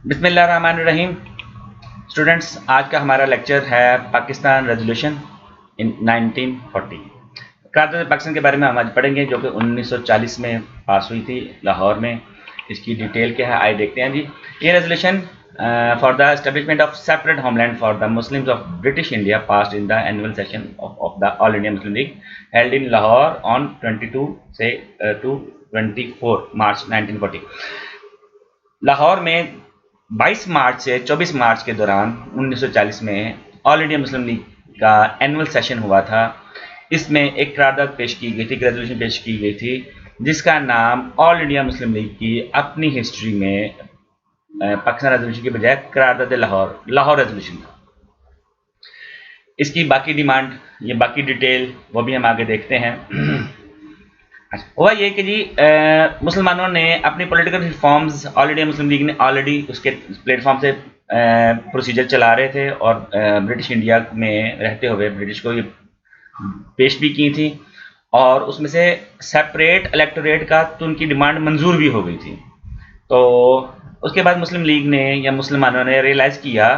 बिस्मिल्लाहिर्रहमानिर्रहीम। स्टूडेंट्स, आज का हमारा लेक्चर है पाकिस्तान रेजोल्यूशन इन 1940। करारदाद पाकिस्तान के बारे में हम आज पढ़ेंगे, जो कि 1940 में पास हुई थी लाहौर में। इसकी डिटेल क्या है आइए देखते हैं जी। ये resolution for the establishment of separate homeland for the Muslims of British India passed in the annual session of the all India Muslim league held in Lahore on 22 से टू 24 मार्च 1940। लाहौर में 22 मार्च से 24 मार्च के दौरान 1940 में ऑल इंडिया मुस्लिम लीग का annual session हुआ था। इसमें एक करारदाद पेश की गई थी, एक रेजोल्यूशन पेश की गई थी, जिसका नाम ऑल इंडिया मुस्लिम लीग की अपनी हिस्ट्री में पाकिस्तान रेजोल्यूशन के बजाय करारदाद लाहौर रेजोल्यूशन था। इसकी बाकी डिमांड, ये बाकी डिटेल वो भी हम आगे देखते हैं। हुआ ये कि जी मुसलमानों ने अपनी political reforms all India Muslim league ने ऑलरेडी उसके प्लेटफॉर्म से प्रोसीजर चला रहे थे और ब्रिटिश इंडिया में रहते हुए ब्रिटिश को ये पेश भी की थी, और उसमें से सेपरेट इलेक्टोरेट का तो उनकी डिमांड मंजूर भी हो गई थी। तो उसके बाद मुस्लिम लीग ने या मुसलमानों ने रियलाइज़ किया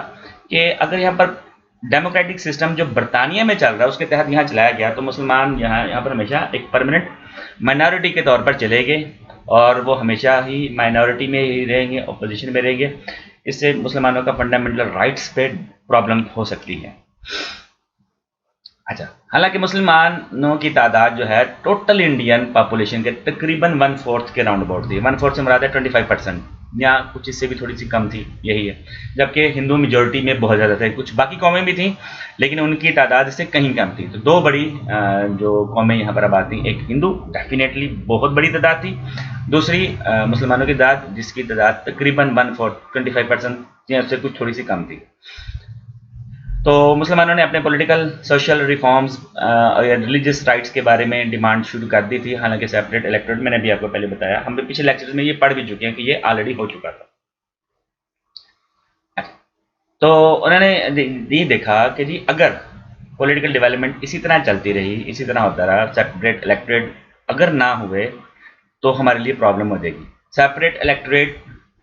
कि अगर यहाँ पर डेमोक्रेटिक सिस्टम जो बरतानिया में चल रहा है उसके तहत यहाँ चलाया गया, तो मुसलमान यहाँ पर हमेशा एक परमानेंट माइनॉरिटी के तौर पर चले गए और वो हमेशा ही माइनॉरिटी में ही रहेंगे, अपोजिशन में रहेंगे। इससे मुसलमानों का फंडामेंटल राइट्स पे प्रॉब्लम हो सकती है। अच्छा, हालांकि मुसलमानों की तादाद जो है टोटल इंडियन पॉपुलेशन के तकरीबन 1/4 के राउंड अबाउट थी। 1/4 से मुराद है 25%, या कुछ इससे भी थोड़ी सी कम थी, यही है। जबकि हिंदू मेजोरिटी में बहुत ज़्यादा थे, कुछ बाकी कौमें भी थी लेकिन उनकी तादाद इससे कहीं कम थी। तो दो बड़ी जो कौमें यहाँ पर आबाद थी, एक हिंदू डेफिनेटली बहुत बड़ी तादाद थी, दूसरी मुसलमानों की तादाद जिसकी तादाद तकरीबन 1/4 25% या उससे कुछ थोड़ी सी कम थी। तो मुसलमानों ने अपने पॉलिटिकल सोशल रिफॉर्म्स और रिलीजियस राइट्स के बारे में डिमांड शुरू कर दी थी। हालांकि सेपरेट इलेक्टोरेट मैंने भी आपको पहले बताया, हम पिछले लेक्चर्स में ये पढ़ भी चुके हैं कि ये ऑलरेडी हो चुका था। तो उन्होंने ये देखा कि जी अगर पॉलिटिकल डेवलपमेंट इसी तरह चलती रही, इसी तरह होता रहा, सेपरेट इलेक्टोरेट अगर ना हुए तो हमारे लिए प्रॉब्लम हो जाएगी। सेपरेट इलेक्टोरेट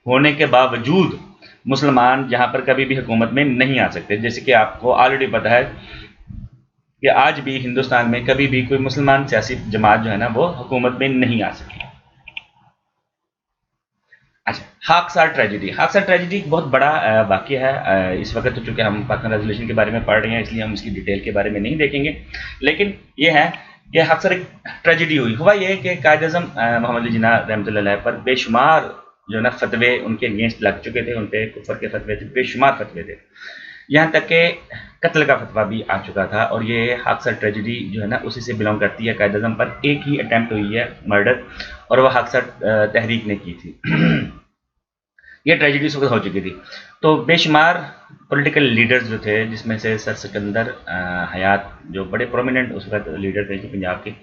होने के बावजूद मुसलमान यहाँ पर कभी भी हुकूमत में नहीं आ सकते। जैसे कि आपको ऑलरेडी पता है कि आज भी हिंदुस्तान में कभी भी कोई मुसलमान सियासी जमात जो है ना वो हुकूमत में नहीं आ सकी। अच्छा, हाक्सार ट्रेजिडी। हाक्सार ट्रेजिडी एक बहुत बड़ा वाक़या है। इस वक्त तो चूँकि हम पाकिस्तान रेजोल्यूशन के बारे में पढ़ रहे हैं इसलिए हम इसकी डिटेल के बारे में नहीं देखेंगे, लेकिन ये है कि हाक्सार एक ट्रेजिडी हुई। हुआ ये कि कायद-ए-आज़म मोहम्मद अली जिन्ना रहमतुल्लाह अलैह पर बेशुमार जो ना फतवे उनके अगेंस्ट लग चुके थे, उन पे कुफर के फतवे थे, बेशुमार फतवे थे, यहाँ तक कि कत्ल का फतवा भी आ चुका था। और ये हाक्सार ट्रेजिडी जो है ना उसी से बिलोंग करती है। कायद-ए-आज़म पर एक ही अटैम्प्ट हुई है मर्डर, और वह हाक्सार तहरीक ने की थी। ये ट्रेजिडी उस वक्त हो चुकी थी। तो बेशुमार पॉलिटिकल लीडर्स जो थे, जिसमें से सर सिकंदर हयात जो बड़े प्रोमिनेंट उस वक्त लीडर थे जो पंजाब के,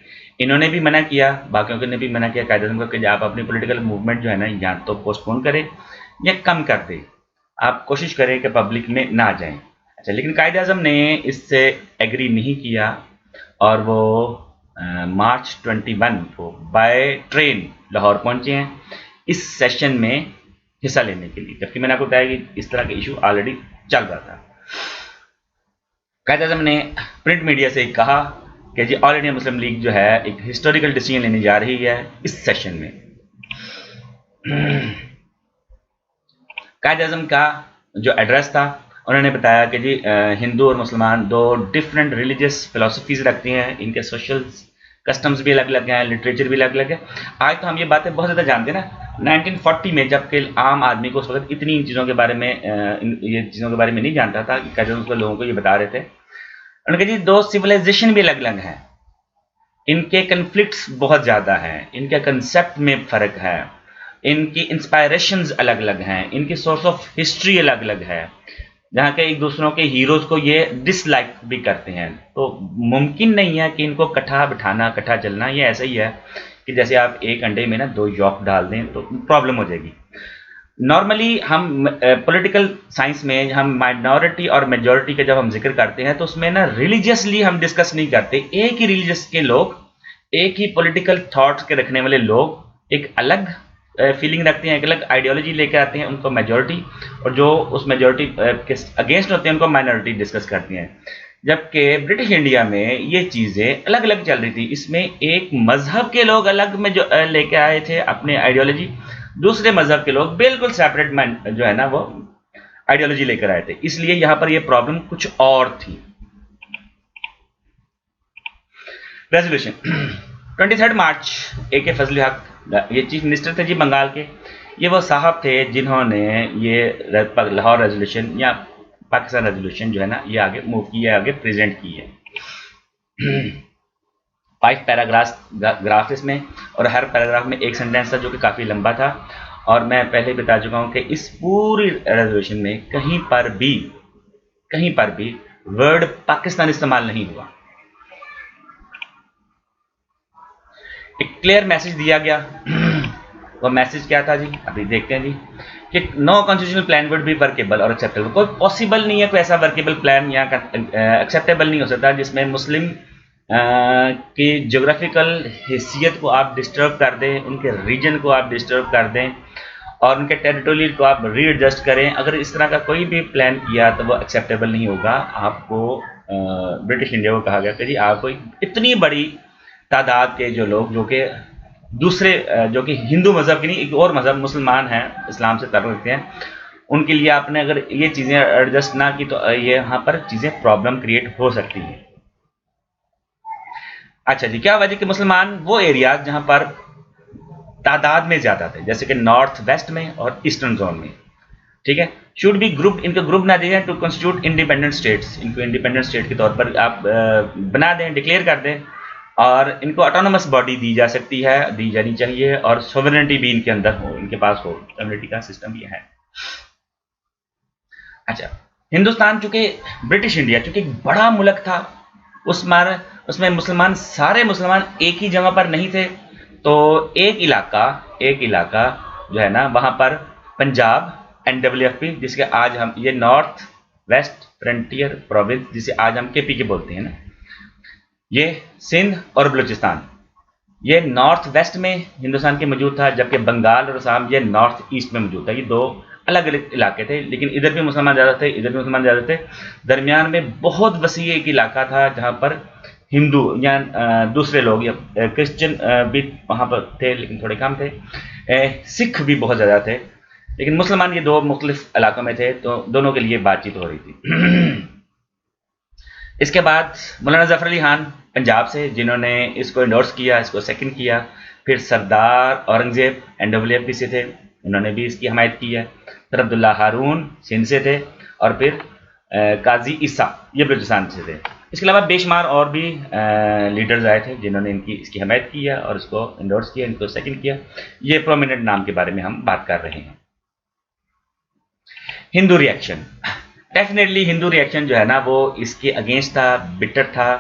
इन्होंने भी मना किया, बाकियों ने भी मना किया कायद-ए-आज़म को कि आप अपनी पॉलिटिकल मूवमेंट जो है ना या तो पोस्टपोन करें या कम कर दें, आप कोशिश करें कि पब्लिक में ना जाएं। अच्छा, लेकिन कायद-ए-आज़म ने इससे एग्री नहीं किया और वो मार्च 21 को बाय ट्रेन लाहौर पहुंचे हैं इस सेशन में हिस्सा लेने के लिए, जबकि मैंने आपको बताया कि इस तरह का इशू ऑलरेडी चल रहा था। कायद-ए-आज़म ने प्रिंट मीडिया से कहा कि जी ऑल इंडिया मुस्लिम लीग जो है एक हिस्टोरिकल डिसीजन लेने जा रही है इस सेशन में। कायद-ए-आज़म का जो एड्रेस था, उन्होंने बताया कि जी हिंदू और मुसलमान दो डिफरेंट रिलीजियस फिलोसफीज रखती हैं, इनके सोशल कस्टम्स भी अलग अलग हैं, लिटरेचर भी अलग अलग है। आज तो हम ये बातें बहुत ज़्यादा जानते हैं ना, 1940 में जबकि आम आदमी को उस वक्त इतनी चीज़ों के बारे में ये चीज़ों के बारे में नहीं जानता था, कायद-ए-आज़म लोगों को ये बता रहे थे। उन्होंने कहा जी दो सिविलाइजेशन भी अलग अलग हैं, इनके कन्फ्लिक्ट्स बहुत ज़्यादा हैं, इनके कंसेप्ट में फ़र्क है, इनकी इंस्पायरेशंस अलग अलग हैं, इनकी सोर्स ऑफ हिस्ट्री अलग अलग है, जहाँ के एक दूसरों के हीरोज को ये डिसलाइक भी करते हैं। तो मुमकिन नहीं है कि इनको कट्ठा बिठाना, कट्ठा चलना। ये ऐसा ही है कि जैसे आप एक अंडे में ना दो यॉक डाल दें तो प्रॉब्लम हो जाएगी। नॉर्मली हम पॉलिटिकल साइंस में हम माइनॉरिटी और मेजॉरिटी का जब हम जिक्र करते हैं तो उसमें ना रिलीजियसली हम डिस्कस नहीं करते। एक ही रिलीजियस के लोग, एक ही पॉलिटिकल थॉट्स के रखने वाले लोग एक अलग फीलिंग रखते हैं, एक अलग आइडियोलॉजी लेकर आते हैं, उनको मेजॉरिटी, और जो उस मेजॉरिटी के अगेंस्ट होते हैं उनको माइनॉरिटी डिस्कस करती हैं। जबकि ब्रिटिश इंडिया में ये चीज़ें अलग अलग चल रही थी। इसमें एक मजहब के लोग अलग में जो लेके आए थे अपने आइडियोलॉजी, दूसरे मजहब के लोग बिल्कुल सेपरेट जो है ना वो आइडियोलॉजी लेकर आए थे। इसलिए यहाँ पर ये प्रॉब्लम कुछ और थी। रेजोल्यूशन 23 मार्च AK फजल हक, ये चीफ मिनिस्टर थे जी बंगाल के, ये वो साहब थे जिन्होंने ये लाहौर रेजोल्यूशन या पाकिस्तान रेजोल्यूशन जो है ना ये आगे मूव की है, आगे प्रेजेंट की है। 5 पैराग्राफ इसमें, और हर पैराग्राफ में एक सेंटेंस था जो कि काफ़ी लंबा था। और मैं पहले बता चुका हूँ कि इस पूरी रेजोल्यूशन में कहीं पर भी वर्ड पाकिस्तान इस्तेमाल नहीं हुआ। एक क्लियर मैसेज दिया गया। वो मैसेज क्या था जी, अभी देखते हैं जी, कि no constitutional plan would be workable और एक्सेप्टेबल। कोई पॉसिबल नहीं है, कोई ऐसा वर्केबल प्लान या एक्सेप्टेबल नहीं हो सकता जिसमें मुस्लिम की ज्योग्राफिकल हैसियत को आप डिस्टर्ब कर दें, उनके रीजन को आप डिस्टर्ब कर दें और उनके टेरिटोरियल को आप रीएडजस्ट करें। अगर इस तरह का कोई भी प्लान किया तो वो एक्सेप्टेबल नहीं होगा। आपको ब्रिटिश इंडिया को कहा गया कि जी आपको इतनी बड़ी तादाद के जो लोग जो कि दूसरे जो कि हिंदू मज़हब की नहीं, एक और मज़हब मुसलमान हैं, इस्लाम से ताल्लुक़ रखते हैं, उनके लिए आपने अगर ये चीज़ें एडजस्ट ना की तो ये यहाँ पर चीज़ें प्रॉब्लम क्रिएट हो सकती हैं। अच्छा जी, क्या वजह कि मुसलमान वो एरियाज जहाँ पर तादाद में ज़्यादा थे, जैसे कि नॉर्थ वेस्ट में और ईस्टर्न जोन में, ठीक है, शुड बी ग्रुप, इनको ग्रुप ना दिए टू कॉन्स्टिट्यूट इंडिपेंडेंट स्टेट्स, इनको इंडिपेंडेंट स्टेट के तौर पर आप बना दें, डिक्लेयर कर दें, और इनको ऑटोनोमस बॉडी दी जा सकती है, दी जानी चाहिए, और सोवरेनिटी भी इनके अंदर हो, इनके पास हो, सोवरेनिटी का सिस्टम भी है। अच्छा, हिंदुस्तान चूंकि ब्रिटिश इंडिया चूंकि एक बड़ा मुल्क था, उसमें मुसलमान, सारे मुसलमान एक ही जगह पर नहीं थे, तो एक इलाका जो है ना वहाँ पर पंजाब NWFP, जिसके आज हम ये नॉर्थ वेस्ट फ्रंटियर प्रोविंस, जिसे आज हम KPK बोलते हैं ना, ये सिंध और बलूचिस्तान ये नॉर्थ वेस्ट में हिंदुस्तान के मौजूद था, जबकि बंगाल और असम ये नॉर्थ ईस्ट में मौजूद था। ये दो अलग अलग इलाके थे, लेकिन इधर भी मुसलमान ज़्यादा थे, इधर भी मुसलमान ज़्यादा थे। दरमियान में बहुत वसी एक इलाका था जहाँ पर हिंदू या दूसरे लोग या क्रिश्चियन भी वहाँ पर थे, लेकिन थोड़े कम थे। सिख भी बहुत ज़्यादा थे, लेकिन मुसलमान ये दो मुख्तलिफ इलाकों में थे, तो दोनों के लिए बातचीत हो रही थी। इसके बाद मौलाना जफर अली खान पंजाब से, जिन्होंने इसको इंडोर्स किया, इसको सेकंड किया। फिर सरदार औरंगजेब NWFP से थे, उन्होंने भी इसकी हमायत की है। फिर अब्दुल्ला हारून सिंध से थे, और फिर काजी ईसा ये बलूचिस्तान से थे। इसके अलावा बेशुमार और भी लीडर्स आए थे जिन्होंने इसकी हमायत की है और इसको इंडोर्स किया, इनको सेकंड किया। ये प्रोमिनेंट नाम के बारे में हम बात कर रहे हैं। Hindu reaction, definitely Hindu reaction जो है ना वो इसके अगेंस्ट था, बिटर था।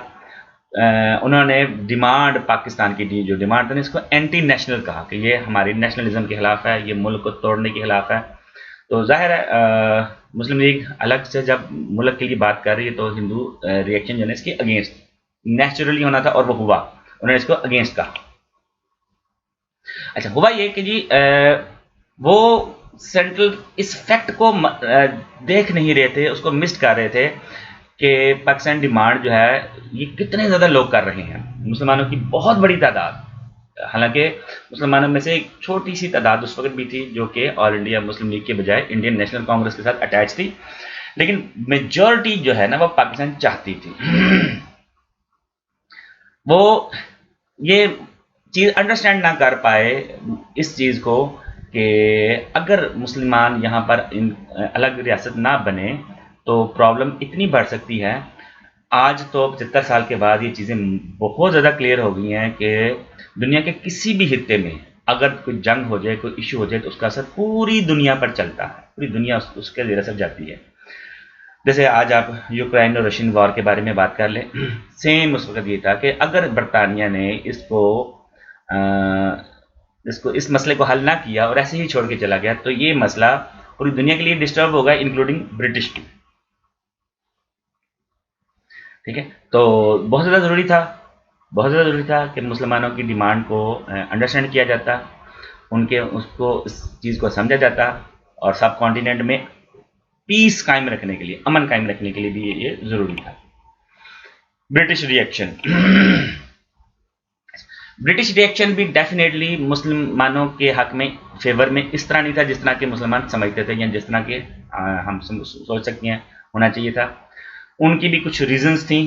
उन्होंने डिमांड, पाकिस्तान की जो डिमांड थी ना, इसको एंटी नेशनल कहा कि ये हमारी नेशनलिज्म के खिलाफ है, ये मुल्क को तोड़ने के खिलाफ है। तो जाहिर है मुस्लिम लीग अलग से जब मुल्क के लिए बात कर रही है तो हिंदू रिएक्शन जो है इसके अगेंस्ट नेचुरली होना था, और वो हुआ, उन्होंने इसको अगेंस्ट कहा। अच्छा, हुआ ये कि जी वो सेंट्रल इस फैक्ट को देख नहीं रहे थे, उसको मिस कर रहे थे कि पाकिस्तान डिमांड जो है ये कितने ज़्यादा लोग कर रहे हैं, मुसलमानों की बहुत बड़ी तादाद। हालांकि मुसलमानों में से एक छोटी सी तादाद उस वक्त भी थी जो कि ऑल इंडिया मुस्लिम लीग के बजाय इंडियन नेशनल कांग्रेस के साथ अटैच थी, लेकिन मेजॉरिटी जो है ना वो पाकिस्तान चाहती थी। वो ये चीज़ अंडरस्टैंड ना कर पाए इस चीज़ को कि अगर मुसलमान यहाँ पर अलग रियासत ना बने तो प्रॉब्लम इतनी बढ़ सकती है। आज तो 75 साल के बाद ये चीज़ें बहुत ज़्यादा क्लियर हो गई हैं कि दुनिया के किसी भी हिस्से में अगर कोई जंग हो जाए, कोई इशू हो जाए, तो उसका असर पूरी दुनिया पर चलता है, पूरी दुनिया उसके ज़ेर असर जाती है। जैसे आज आप यूक्रेन और रशियन वॉर के बारे में बात कर लें, सेम उस वक्त ये था कि अगर बरतानिया ने इस मसले को हल ना किया और ऐसे ही छोड़ के चला गया तो ये मसला पूरी दुनिया के लिए डिस्टर्ब होगा, इंक्लूडिंग ब्रिटिश की। ठीक है, तो बहुत ज़्यादा ज़रूरी था कि मुसलमानों की डिमांड को अंडरस्टैंड किया जाता उनके उसको इस चीज़ को समझा जाता और सब कॉन्टिनेंट में पीस कायम रखने के लिए, अमन कायम रखने के लिए भी ये ज़रूरी था। ब्रिटिश रिएक्शन ब्रिटिश रिएक्शन भी डेफिनेटली मुसलमानों के हक में, फेवर में इस तरह नहीं था जिस तरह के मुसलमान समझते थे या जिस तरह के हम सोच सकते हैं होना चाहिए था। उनकी भी कुछ रीजंस थी।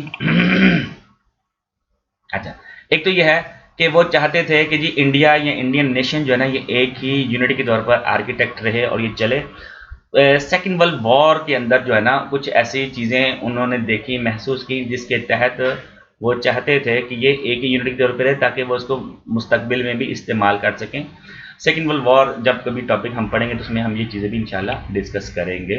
अच्छा, एक तो यह है कि वो चाहते थे कि जी इंडिया या इंडियन नेशन जो है ना, ये एक ही यूनिटी के तौर पर आर्किटेक्ट रहे और ये चले। सेकेंड वर्ल्ड वॉर के अंदर जो है ना, कुछ ऐसी चीज़ें उन्होंने देखी, महसूस की, जिसके तहत वो चाहते थे कि ये एक ही यूनिट के तौर पर रहे ताकि वो उसको मुस्तकबिल में भी इस्तेमाल कर सकें। सेकेंड वर्ल्ड वॉर जब कभी टॉपिक हम पढ़ेंगे तो उसमें हम ये चीज़ें भी इंशाल्लाह डिस्कस करेंगे।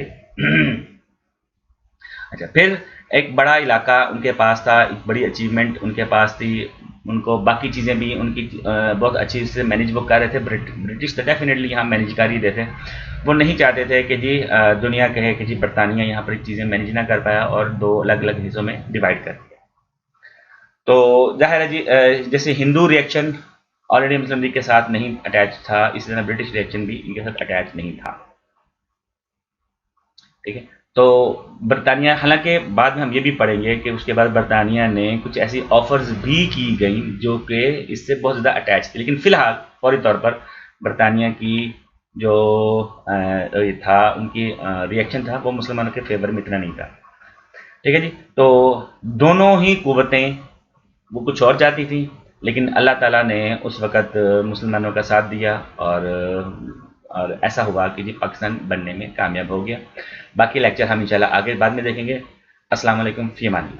अच्छा, फिर एक बड़ा इलाका उनके पास था, एक बड़ी अचीवमेंट उनके पास थी, उनको बाकी चीज़ें भी उनकी बहुत अच्छी से मैनेज वो कर रहे थे। ब्रिटिश तो डेफिनेटली यहाँ मैनेज कर ही रहे थे। वो नहीं चाहते थे कि जी दुनिया कहे कि जी बरतानिया यहाँ पर चीज़ें मैनेज ना कर पाया और दो अलग अलग हिस्सों में डिवाइड कर दिया। तो जाहिर है जी जैसे हिंदू रिएक्शन ऑलरेडी मुस्लिम लीग के साथ नहीं अटैच था, इसी तरह ब्रिटिश रिएक्शन भी इनके साथ अटैच नहीं था। ठीक है, तो बरतानिया, हालांकि बाद में हम ये भी पढ़ेंगे कि उसके बाद बरतानिया ने कुछ ऐसी ऑफर्स भी की गई जो कि इससे बहुत ज़्यादा अटैच थी, लेकिन फिलहाल फौरी तौर पर बरतानिया की जो ये था, उनकी रिएक्शन था वो मुसलमानों के फेवर में इतना नहीं था। ठीक है जी, तो दोनों ही कुव्वतें वो कुछ और चाहती थी, लेकिन अल्लाह ताला ने उस वक़्त मुसलमानों का साथ दिया और ऐसा हुआ कि जी पाकिस्तान बनने में कामयाब हो गया। बाकी लेक्चर हम इंशाल्लाह आगे बाद में देखेंगे। अस्सलाम वालेकुम, फ़ी अमान अल्लाह।